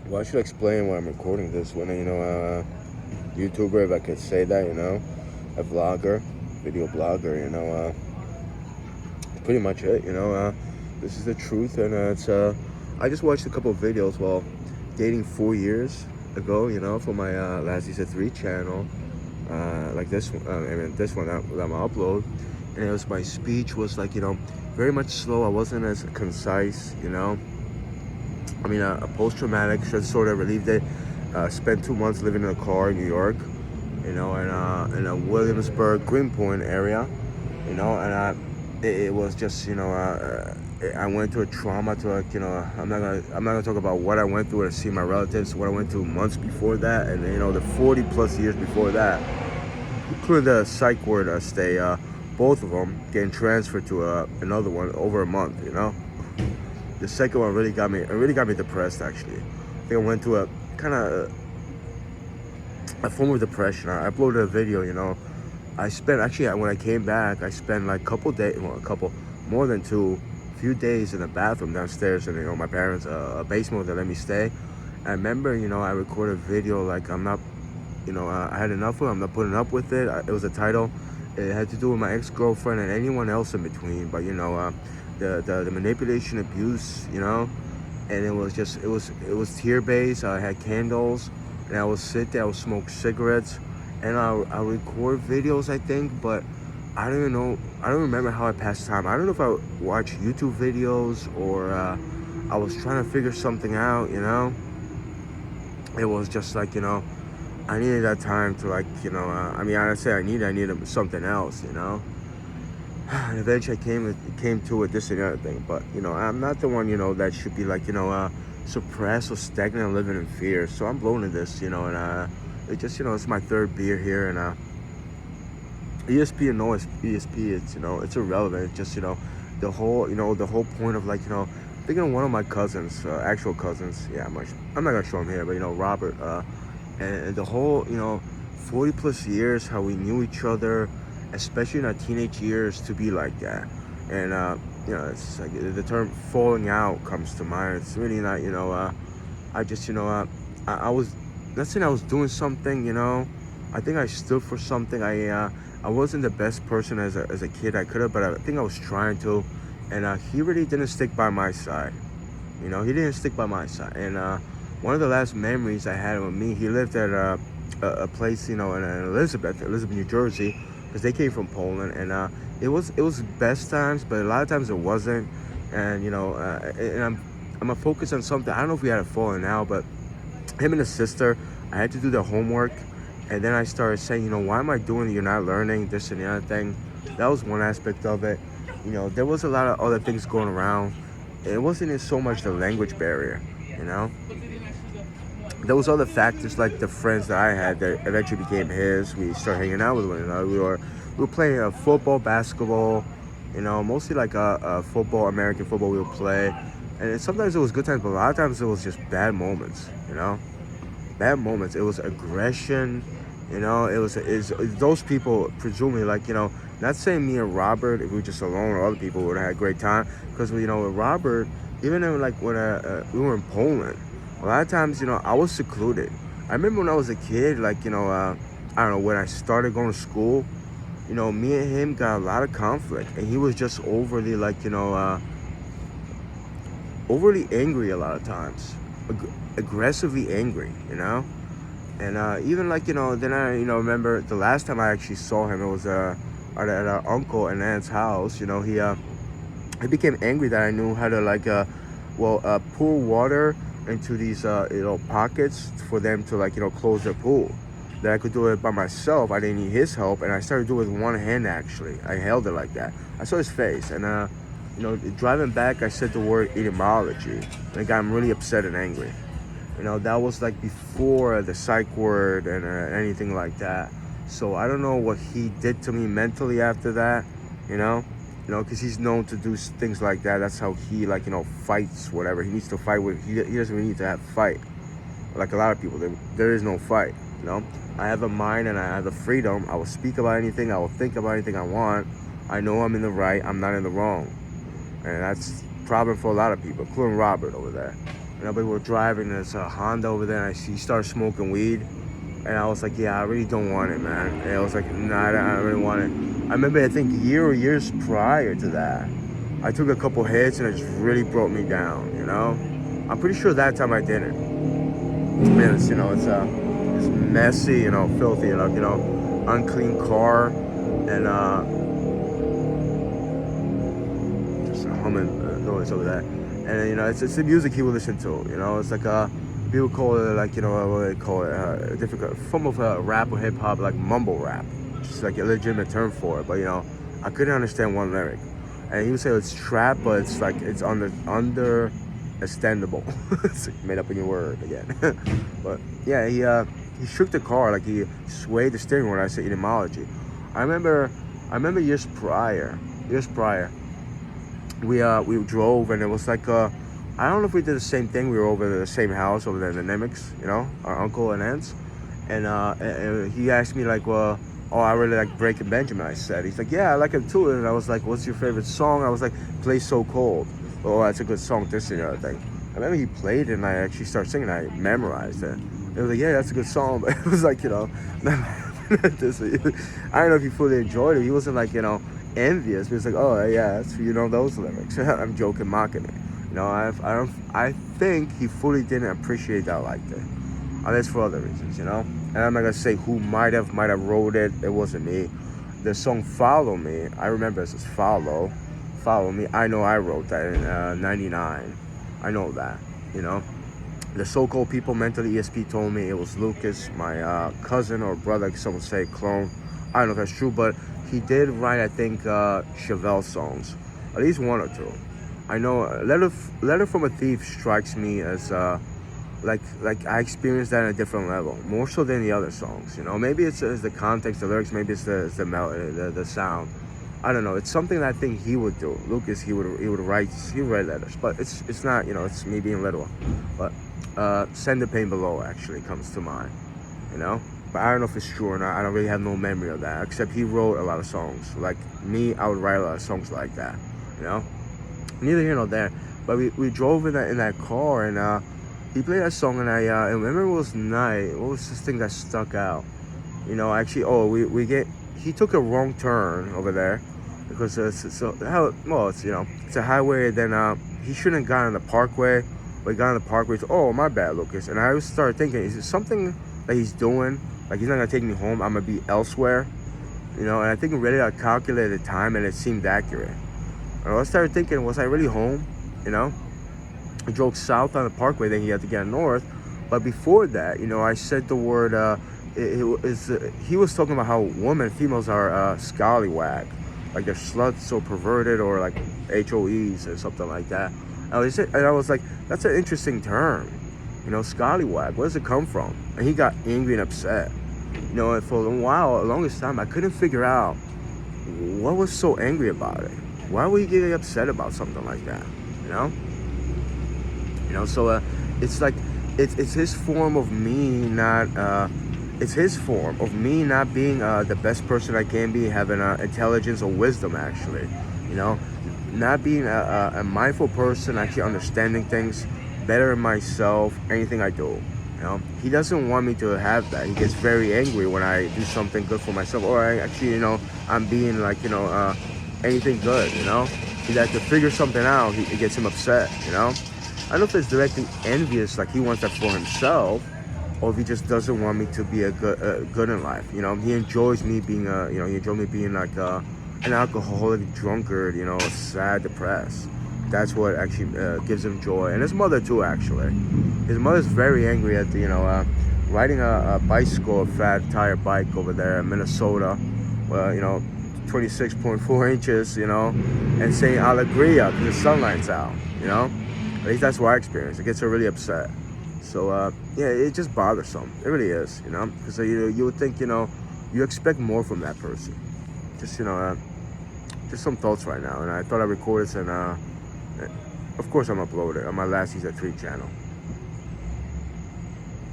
Well, I should explain why I'm recording this. When YouTuber, if I could say that, a vlogger, video blogger, pretty much it. This is the truth, and it's. I just watched a couple of videos while dating 4 years ago. For my Last Season 3 channel, like this one. This one that I'm gonna upload, and it was my speech was like very much slow. I wasn't as concise. A post-traumatic should sort of relieved it. Spent 2 months living in a car in New York, in a Williamsburg, Greenpoint area, it was just, I went through a trauma to I'm not gonna talk about what I went through to see my relatives, what I went through months before that, and the 40 plus years before that, including the psych ward stay, both of them getting transferred to another one over a month, The second one really got me depressed, actually. I think I went through a kind of a form of depression. I uploaded a video, I spent, actually, when I came back, I spent like a couple days, more than few days in the bathroom downstairs in, my parents' basement where they let me stay. I remember, I recorded a video like I'm not, I had enough of it, I'm not putting up with it. It was a title. It had to do with my ex-girlfriend and anyone else in between, but the manipulation, abuse, and it was tear-based. I had candles, and I would sit there, I would smoke cigarettes, and I record videos, I think, but I don't even know, I don't remember how I passed time. I don't know if I watched YouTube videos or I was trying to figure something out, It was just like, I needed that time to like, I say I needed something else, And eventually I came to it, this and the other thing. But, I'm not the one, that should be like, suppressed or stagnant and living in fear. So I'm blown in this, and it just, it's my third beer here, and ESP and no ESP, it's irrelevant. It's just, the whole point of like, thinking of one of my cousins, actual cousins. Yeah, I'm not gonna show him here, but Robert, and the whole, 40 plus years, how we knew each other, especially in our teenage years, to be like that. And it's like the term falling out comes to mind. It's really not, I just, I was, not saying I was doing something, I think I stood for something. I wasn't the best person as a kid I could have, but I think I was trying to. And he really didn't stick by my side. He didn't stick by my side. And one of the last memories I had with me, he lived at a place, in Elizabeth, New Jersey, because they came from Poland, and it was best times, but a lot of times it wasn't. And and I'm gonna focus on something. I don't know if we had a falling out, but him and his sister, I had to do their homework, and then I started saying, why am I doing it? You're not learning this and the other thing. That was one aspect of it. There was a lot of other things going around. It wasn't so much the language barrier, There was other factors like the friends that I had that eventually became his. We started hanging out with one another. We were playing football, basketball, mostly like football, American football we would play. And sometimes it was good times, but a lot of times it was just bad moments, Bad moments. It was aggression, it was those people presumably like, not saying me and Robert, if we were just alone or other people would have had a great time. Because, with Robert, even in, like when we were in Poland, a lot of times, I was secluded. I remember when I was a kid, like, I don't know, when I started going to school, me and him got a lot of conflict. And he was just overly, like, overly angry a lot of times. Aggressively angry, And even like, then I, remember the last time I actually saw him, it was at our uncle and aunt's house. He became angry that I knew how to like, pour water into these, pockets for them to like, close their pool. That I could do it by myself. I didn't need his help, and I started doing it with one hand. Actually, I held it like that. I saw his face, and driving back, I said the word etymology, and it got him really upset and angry. That was like before the psych word and anything like that. So I don't know what he did to me mentally after that, because he's known to do things like that. That's how he like, fights whatever. He needs to fight with, he doesn't really need to have fight. Like a lot of people, there is no fight, I have a mind and I have the freedom. I will speak about anything. I will think about anything I want. I know I'm in the right. I'm not in the wrong. And that's a problem for a lot of people, including Robert over there. but we were driving this Honda over there, and he started smoking weed. And I was like, yeah, I really don't want it, man. And I was like, nah, I don't really want it. I remember, I think, years prior to that, I took a couple hits, and it just really broke me down, you know? I'm pretty sure that time I didn't. Man, it's, it's messy, filthy, unclean car, and just a humming noise over there. And it's the music he would listen to. It's like people call it like what do they call it? A different form of rap or hip hop, like mumble rap, just like a legitimate term for it. But I couldn't understand one lyric, and he would say it's trap, but it's like it's understandable. It's made up a new word again. But yeah, he shook the car, like he swayed the steering when I said etymology. I remember years prior, we drove, and it was like I don't know if we did the same thing. We were over the same house over there in the Nemics, our uncle and aunts, and he asked me like, well, oh, I really like Breaking Benjamin. I said, he's like, yeah, I like him too. And I was like, what's your favorite song? I was like, Play So Cold. Oh, that's a good song. This and the other thing. I remember he played it, and I actually started singing. I memorized it. It was like, yeah, that's a good song, but it was like, I don't know if he fully enjoyed it. He wasn't like, envious. He was like, oh yeah, that's those lyrics. I'm joking, mocking it. I think he fully didn't appreciate that like that. Unless for other reasons, And I'm not gonna say who might have wrote it. It wasn't me. The song "Follow Me," I remember it says "Follow Me." I know I wrote that in '99. I know that. The so-called people mentally ESP told me it was Lucas, my cousin or brother, some would say clone. I don't know if that's true, but he did write, I think, Chevelle songs, at least one or two. I know Letter from a Thief strikes me as like I experienced that on a different level, more so than the other songs. Maybe it's the context, the lyrics, maybe it's the melody, the sound. I don't know. It's something that I think he would do. Lucas, he would write letters, but it's not. It's me being literal. But Send the Pain Below actually comes to mind. But I don't know if it's true or not. I don't really have no memory of that, except he wrote a lot of songs. Like me, I would write a lot of songs like that. Neither here nor there. But we drove in that car, and he played that song, and I remember it was night. What was this thing that stuck out? He took a wrong turn over there, because it's a highway. Then he shouldn't have gone on the parkway, but he got on the parkway. Oh, my bad, Lucas. And I started thinking, is it something that he's doing? Like, he's not gonna take me home, I'm gonna be elsewhere, and I think really I calculated the time, and it seemed accurate. And I started thinking, was I really home? I drove south on the parkway, then he had to get north. But before that, I said the word, he was talking about how females are scallywag, like they're sluts or perverted, or like HOEs or something like that. And I was like, that's an interesting term, scallywag. Where does it come from? And he got angry and upset. And for a while, the longest time, I couldn't figure out what was so angry about it. Why were you getting upset about something like that? So it's like it's his form of me not being the best person I can be, having intelligence or wisdom, actually. Not being a mindful person, actually understanding things better in myself, anything I do. He doesn't want me to have that. He gets very angry when I do something good for myself, or I'm being like, anything good, He has to figure something out. It gets him upset, I don't know if it's directly envious, like he wants that for himself, or if he just doesn't want me to be good in life. He enjoys me being like an alcoholic drunkard, sad, depressed. That's what actually gives him joy. And his mother too, actually. His mother's very angry at riding a bicycle, a fat tire bike over there in Minnesota. 26.4 inches, and saying Alegria because the sunlight's out, At least that's what I experienced. It gets her really upset. So, it's just bothersome. It really is, Because you would think, you expect more from that person. Just some thoughts right now. And I thought I'd record this, and of course I'm uploading on my Last Season 3 channel.